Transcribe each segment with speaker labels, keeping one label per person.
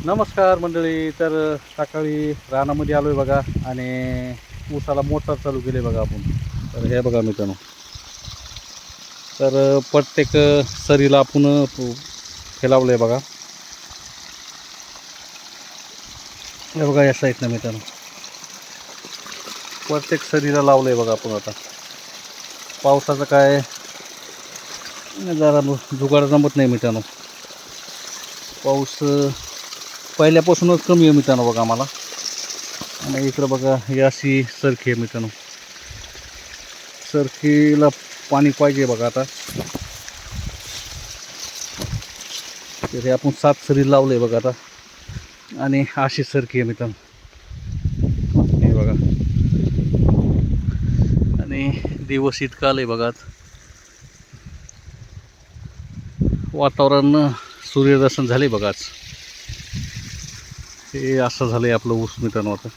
Speaker 1: नमस्कार मंडळी. तर सकाळी रानामध्ये आलो आहे बघा आणि ऊसाला मोटार चालू केली बघा आपण. तर हे बघा मित्रांनो, तर प्रत्येक सरीला आपण हे लावलं आहे बघा. हे बघा या साईडनं मित्रांनो प्रत्येक सरीला लावलं आहे बघा आपण. आता पावसाचं काय जरा जुगाड जमत नाही मित्रांनो. पाऊस पहिल्यापासूनच कमी आहे मित्रांनो बघा आम्हाला. आणि इकडं बघा ही अशी सरखी आहे मित्रांनो. सरखीला पाणी पाहिजे बघा. आता तर हे आपण 7 सरी लावले बघा आता. आणि अशी सरखी आहे मित्रांनो, हे बघा. आणि दिवस इतका आले बघा. वातावरण सूर्यदर्शन झाले बघा आज. हे असं झालंय आपलं ऊस मित्रांनो. आता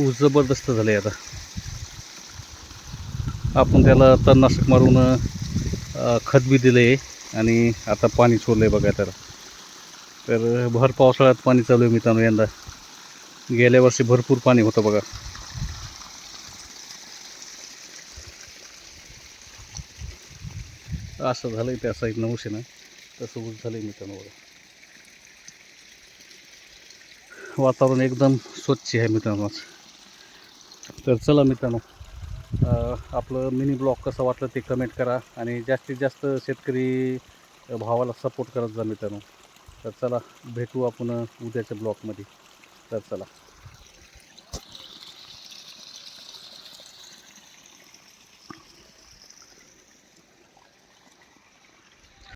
Speaker 1: ऊस जबरदस्त झाले. आता आपण त्याला तणनाशक मारून खत बी दिले आणि आता पाणी सोडलंय बघा त्याला. तर भर पावसाळ्यात पाणी चालू आहे मित्रांनो यंदा. गेल्या वर्षी भरपूर पाणी होतं बघा. असं झालंय त्या साईडनं ऊस आहे ना, तसं ऊस झालंय मित्रांनो बघा. वातावरण एकदम स्वच्छ आहे मित्रांनो. तर चला मित्रांनो, आपलं मिनी ब्लॉग कसं वाटलं ते कमेंट करा आणि जास्तीत जास्त शेतकरी भावाला सपोर्ट करत जा मित्रांनो. तर चला भेटू आपण उद्याच्या ब्लॉगमध्ये. तर चला.